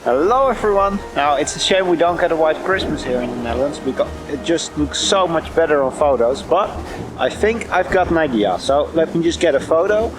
Hello everyone! Now it's a shame we don't get a white Christmas here in the Netherlands because it just looks so much better on photos, but I think I've got an idea. So let me just get a photo.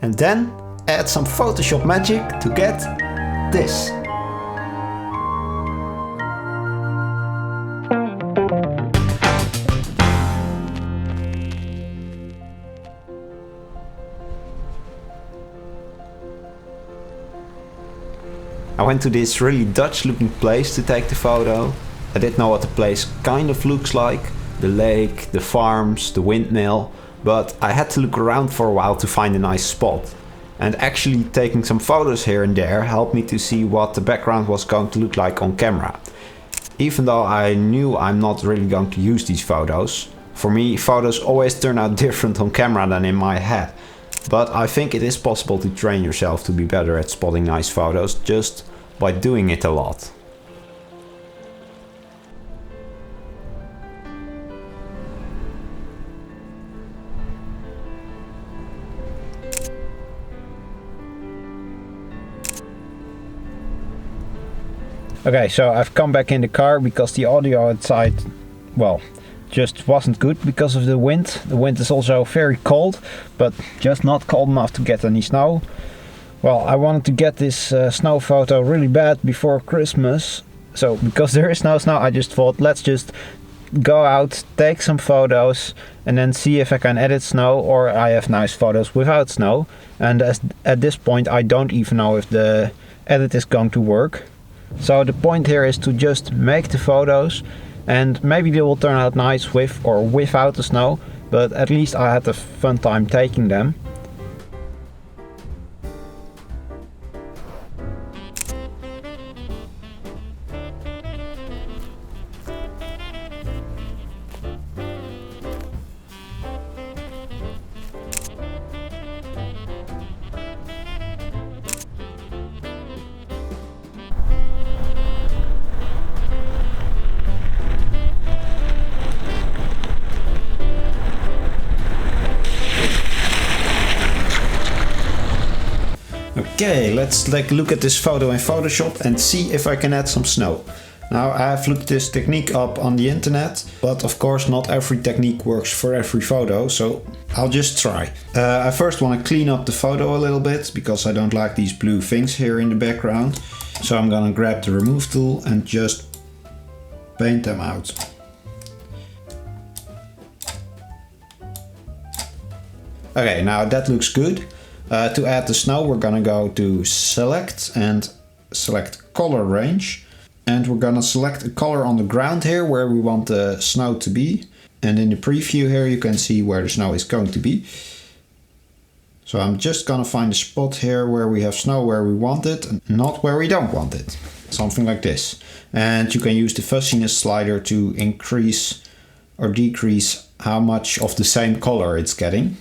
And then add some Photoshop magic to get this. I went to this really Dutch looking place to take the photo. I didn't know what the place kind of looks like. The lake, the farms, the windmill. But I had to look around for a while to find a nice spot. And actually taking some photos here and there helped me to see what the background was going to look like on camera. Even though I knew I'm not really going to use these photos. For me, photos always turn out different on camera than in my head. But I think it is possible to train yourself to be better at spotting nice photos just by doing it a lot. Okay, so I've come back in the car because the audio outside, well, just wasn't good because of the wind. The wind is also very cold, but just not cold enough to get any snow. Well, I wanted to get this snow photo really bad before Christmas. So because there is no snow, I just thought let's just go out, take some photos and then see if I can edit snow or I have nice photos without snow. And at this point I don't even know if the edit is going to work. So the point here is to just make the photos and maybe they will turn out nice with or without the snow, but at least I had a fun time taking them. Okay, let's take a look at this photo in Photoshop and see if I can add some snow. Now I have looked this technique up on the internet, but of course not every technique works for every photo, so I'll just try. I first want to clean up the photo a little bit because I don't like these blue things here in the background. So I'm gonna grab the remove tool and just paint them out. Okay, now that looks good. To add the snow, we're gonna go to select and select color range. And we're gonna select a color on the ground here where we want the snow to be. And in the preview here you can see where the snow is going to be. So I'm just gonna find a spot here where we have snow where we want it and not where we don't want it. Something like this. And you can use the fuzziness slider to increase or decrease how much of the same color it's getting.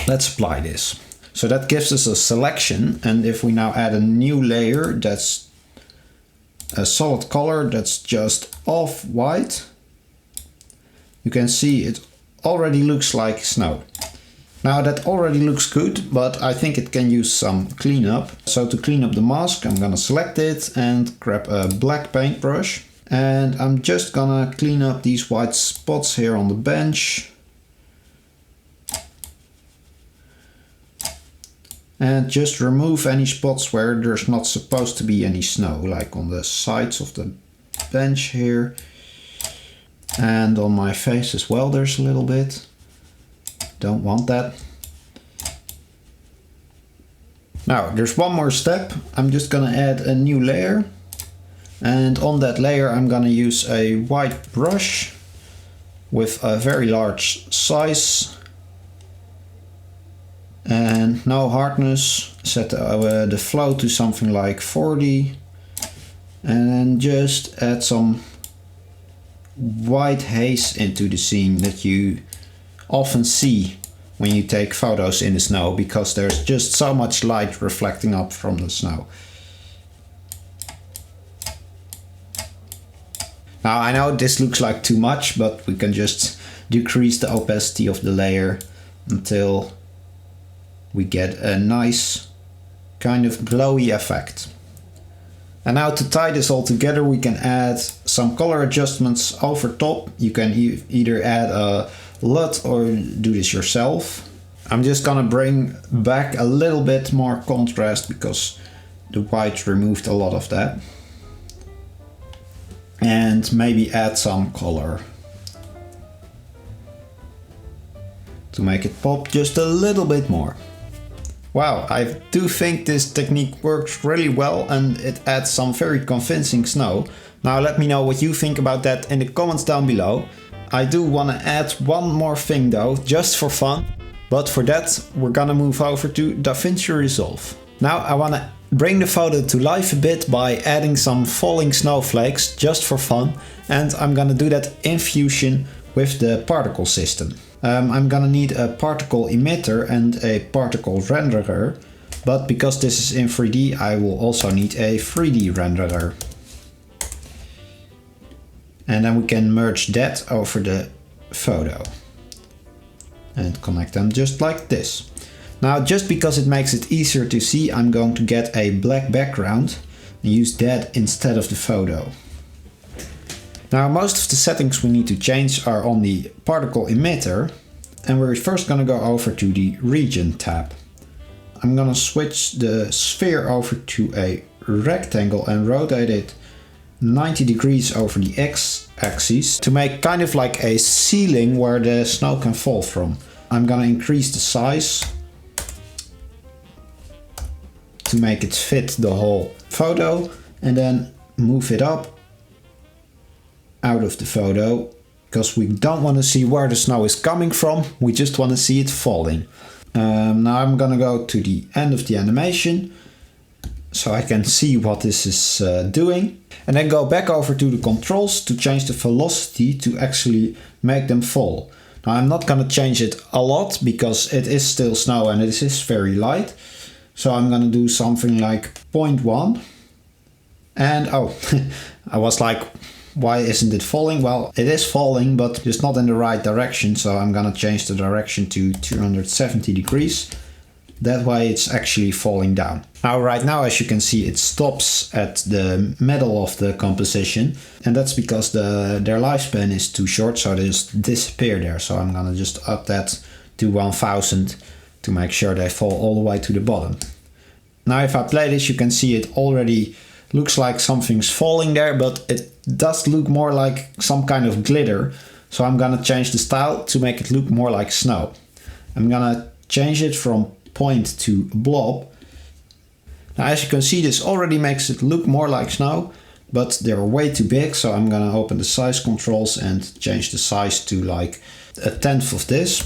Let's apply this. So that gives us a selection, and if we now add a new layer that's a solid color that's just off-white, you can see it already looks like snow. Now that already looks good, but I think it can use some cleanup. So to clean up the mask, I'm gonna select it and grab a black paintbrush. And I'm just gonna clean up these white spots here on the bench. And just remove any spots where there's not supposed to be any snow, like on the sides of the bench here. And on my face as well there's a little bit. Don't want that. Now there's one more step. I'm just gonna add a new layer. And on that layer I'm gonna use a white brush with a very large size. And no hardness, set the flow to something like 40 and then just add some white haze into the scene that you often see when you take photos in the snow because there's just so much light reflecting up from the snow. Now I know this looks like too much, but we can just decrease the opacity of the layer until we get a nice kind of glowy effect. And now to tie this all together, we can add some color adjustments over top. You can either add a LUT or do this yourself. I'm just gonna bring back a little bit more contrast because the white removed a lot of that. And maybe add some color to make it pop just a little bit more. Wow, I do think this technique works really well and it adds some very convincing snow. Now let me know what you think about that in the comments down below. I do want to add one more thing though, just for fun. But for that, we're gonna move over to DaVinci Resolve. Now I want to bring the photo to life a bit by adding some falling snowflakes just for fun. And I'm gonna do that in Fusion with the particle system. I'm gonna need a particle emitter and a particle renderer, but because this is in 3D, I will also need a 3D renderer. And then we can merge that over the photo and connect them just like this. Now, just because it makes it easier to see, I'm going to get a black background and use that instead of the photo. Now, most of the settings we need to change are on the particle emitter, and we're first going to go over to the region tab. I'm going to switch the sphere over to a rectangle and rotate it 90 degrees over the x-axis to make kind of like a ceiling where the snow can fall from. I'm going to increase the size to make it fit the whole photo and then move it up out of the photo because we don't want to see where the snow is coming from, we just want to see it falling. Now I'm gonna go to the end of the animation so I can see what this is doing, and then go back over to the controls to change the velocity to actually make them fall. Now I'm not gonna change it a lot because it is still snow and it is very light, so I'm gonna do something like 0.1. And oh, I was like, why isn't it falling? Well, it is falling, but just not in the right direction. So I'm gonna change the direction to 270 degrees. That way it's actually falling down. Now, right now, as you can see, it stops at the middle of the composition. And that's because their lifespan is too short, so they just disappear there. So I'm gonna just up that to 1000 to make sure they fall all the way to the bottom. Now, if I play this, you can see it already looks like something's falling there, but it does look more like some kind of glitter. So I'm gonna change the style to make it look more like snow. I'm gonna change it from point to blob. Now, as you can see, this already makes it look more like snow, but they're way too big. So I'm gonna open the size controls and change the size to like 1/10 of this.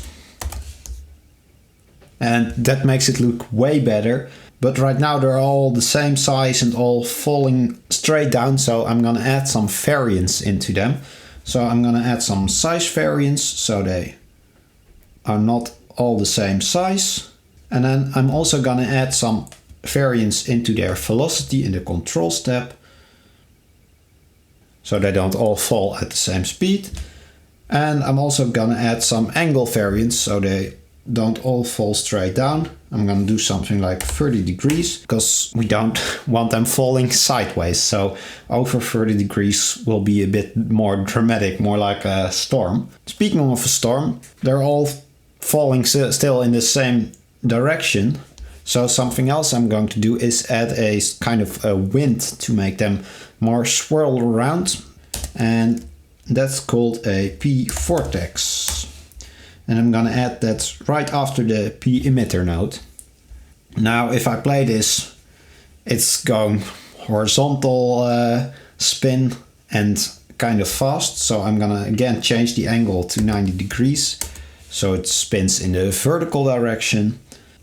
And that makes it look way better. But right now they're all the same size and all falling straight down, so I'm gonna add some variance into them. So I'm gonna add some size variance so they are not all the same size. And then I'm also gonna add some variance into their velocity in the controls tab, so they don't all fall at the same speed. And I'm also gonna add some angle variance so they don't all fall straight down. I'm gonna do something like 30 degrees because we don't want them falling sideways. So over 30 degrees will be a bit more dramatic, more like a storm. Speaking of a storm, they're all falling still in the same direction. So something else I'm going to do is add a kind of a wind to make them more swirl around. And that's called a P-vortex. And I'm gonna add that right after the P emitter node. Now, if I play this, it's going horizontal spin and kind of fast. So I'm gonna again change the angle to 90 degrees. So it spins in the vertical direction.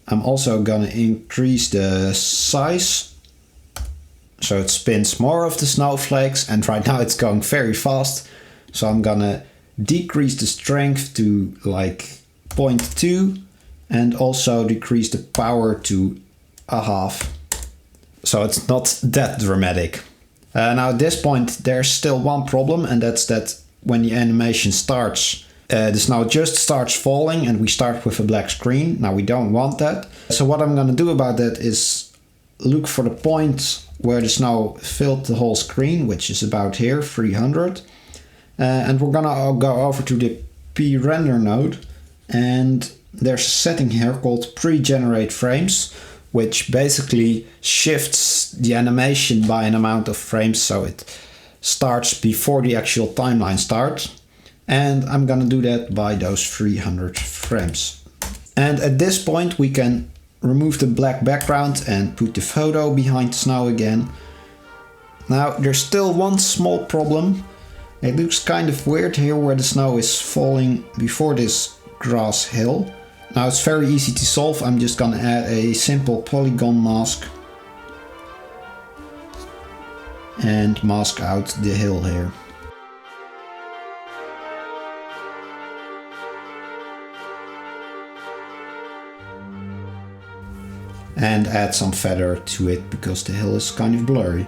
I'm also gonna increase the size so it spins more of the snowflakes, and right now it's going very fast. So I'm gonna decrease the strength to like 0.2 and also decrease the power to 1/2. So it's not that dramatic. Now at this point there's still one problem, and that's that when the animation starts, the snow just starts falling and we start with a black screen. Now we don't want that. So what I'm gonna do about that is look for the point where the snow filled the whole screen, which is about here, 300. And we're gonna go over to the P-render node, and there's a setting here called pre-generate frames, which basically shifts the animation by an amount of frames, so it starts before the actual timeline starts. And I'm gonna do that by those 300 frames. And at this point we can remove the black background and put the photo behind the snow again. Now there's still one small problem. It looks kind of weird here where the snow is falling before this grass hill. Now it's very easy to solve. I'm just gonna add a simple polygon mask and mask out the hill here. And add some feather to it because the hill is kind of blurry.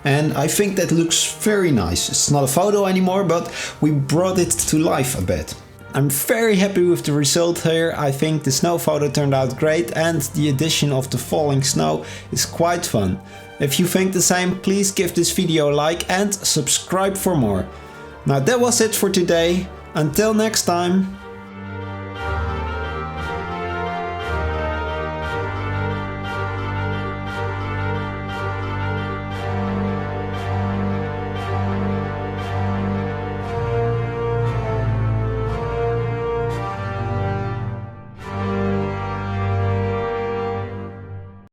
And I think that looks very nice. It's not a photo anymore, but we brought it to life a bit. I'm very happy with the result here. I think the snow photo turned out great, and the addition of the falling snow is quite fun. If you think the same, please give this video a like and subscribe for more. Now that was it for today. Until next time.